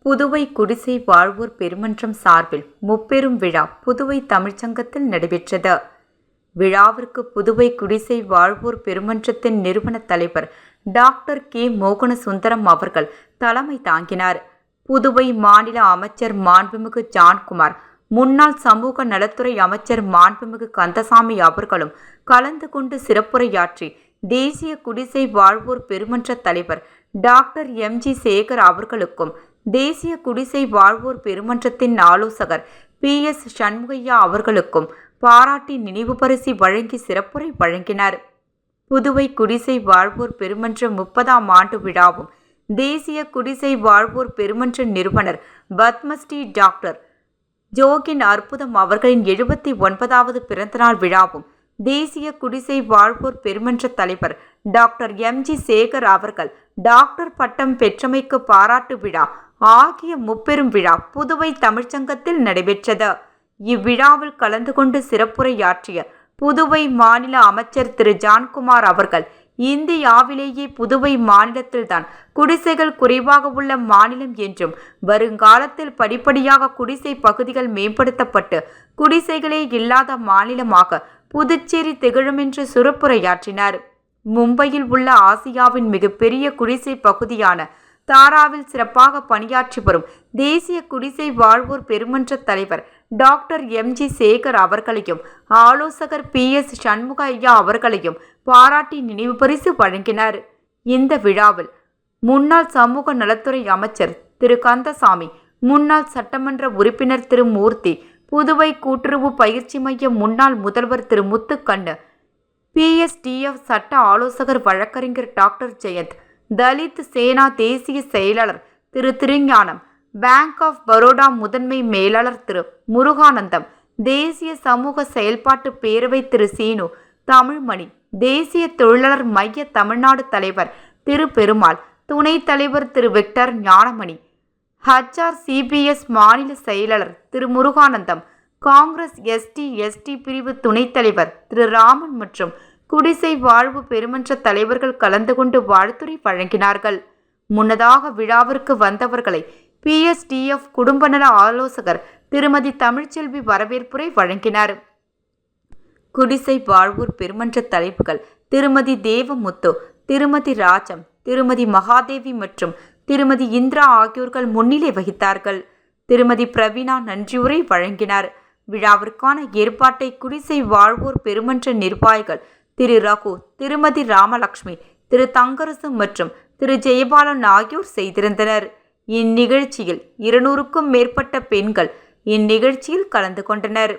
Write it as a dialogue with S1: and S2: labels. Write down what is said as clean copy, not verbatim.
S1: புதுவை குடிசை வாழ்வோர் பெருமன்றம் சார்பில் முப்பெரும் விழா புதுவை தமிழ்ச்சங்கத்தில் நடைபெற்றது. விழாவிற்கு புதுவை குடிசை வாழ்வோர் பெருமன்றத்தின் நிறுவன தலைவர் டாக்டர் கே மோகனசுந்தரம் அவர்கள் தலைமை தாங்கினார். புதுவை மாநில அமைச்சர் மாண்புமிகு ஜான்குமார், முன்னாள் சமூக நலத்துறை அமைச்சர் மாண்புமிகு கந்தசாமி அவர்களும் கலந்து கொண்டு சிறப்புரையாற்றி தேசிய குடிசை வாழ்வோர் பெருமன்ற தலைவர் டாக்டர் எம்.ஜி. சேகர் அவர்களுக்கும் தேசிய குடிசை வாழ்வோர் பெருமன்றத்தின் ஆலோசகர் பி.எஸ். சண்முகையா அவர்களுக்கும் பாராட்டி நினைவு பரிசு வழங்கி சிறப்புரை வழங்கினார். புதுவை குடிசை வாழ்வோர் பெருமன்ற 30ஆம் ஆண்டு விழாவும் தேசிய குடிசை வாழ்வோர் பெருமன்ற நிறுவனர் பத்மஸ்ரீ டாக்டர் ஜோகின் அற்புதம் அவர்களின் 79வது பிறந்தநாள் விழாவும் தேசிய குடிசை வாழ்வோர் பெருமன்ற தலைவர் டாக்டர் எம்.ஜி. சேகர் அவர்கள் டாக்டர் பட்டம் பெற்றமைக்கு பாராட்டு விழா ஆகிய முப்பெரும் விழா புதுவை தமிழ்ச்சங்கத்தில் நடைபெற்றது. இவ்விழாவில் கலந்து கொண்டு சிறப்புரையாற்றிய புதுவை மாநில அமைச்சர் திரு ஜான்குமார் அவர்கள், இந்தியாவிலேயே புதுவை மாநிலத்தில்தான் குடிசைகள் குறைவாக உள்ள மாநிலம் என்றும், வருங்காலத்தில் படிப்படியாக குடிசை பகுதிகள் மேம்படுத்தப்பட்டு குடிசைகளே இல்லாத மாநிலமாக புதுச்சேரி திகழும் என்று சிறப்புரையாற்றினார். மும்பையில் உள்ள ஆசியாவின் மிகப்பெரிய குடிசை பகுதியான தாராவில் சிறப்பாக பணியாற்றி வரும் தேசிய குடிசை வாழ்வோர் பெருமன்ற தலைவர் டாக்டர் எம்.ஜி. சேகர் அவர்களையும் ஆலோசகர் பி.எஸ். சண்முகையா அவர்களையும் பாராட்டி நினைவு பரிசு வழங்கினார். இந்த விழாவில் முன்னாள் சமூக நலத்துறை அமைச்சர் திரு கந்தசாமி, முன்னாள் சட்டமன்ற உறுப்பினர் திரு மூர்த்தி, புதுவை கூட்டுறவு பயிற்சி மைய முன்னாள் முதல்வர் திரு முத்துக்கண்ணு, பி.எஸ்.டி.எஃப். சட்ட ஆலோசகர் வழக்கறிஞர் டாக்டர் ஜெயந்த், தலித் சேனா தேசிய செயலாளர் திரு திருஞானம், பேங்க் ஆஃப் பரோடா முதன்மை மேலாளர் திரு முருகானந்தம், தேசிய சமூக செயல்பாட்டு பேரவை திரு சீனு, தமிழ்மணி, தேசிய தொழிலாளர் மைய தமிழ்நாடு தலைவர் திரு பெருமாள், துணைத் தலைவர் திரு விக்டர் ஞானமணி, HRCPS மாநில செயலாளர் திரு முருகானந்தம், காங்கிரஸ் ST பிரிவு துணைத் தலைவர் திரு ராமன் மற்றும் குடிசை வாழ்வு பெருமன்ற தலைவர்கள் கலந்து கொண்டு வாழ்த்துரை வழங்கினார்கள். முன்னதாக விழாவிற்கு வந்தவர்களை PSTF குடும்ப நல ஆலோசகர் திருமதி தமிழ்ச்செல்வி வரவேற்புரை வழங்கினார். குடிசை வாழ்வோர் பெருமன்ற தலைவர்கள் திருமதி தேவமுத்து, திருமதி ராஜம், திருமதி மகாதேவி மற்றும் திருமதி இந்திரா ஆகியோர்கள் முன்னிலை வகித்தார்கள். திருமதி பிரவீணா நன்றியுரை வழங்கினார். விழாவிற்கான ஏற்பாட்டை குடிசை வாழ்வோர் பெருமன்ற நிர்வாகிகள் திரு ரகு, திருமதி ராமலட்சுமி, திரு தங்கரசு மற்றும் திரு ஜெயபாலன் ஆகியோர் செய்திருந்தனர். இந்நிகழ்ச்சியில் 200க்கும் மேற்பட்ட பெண்கள் இந்நிகழ்ச்சியில் கலந்து கொண்டனர்.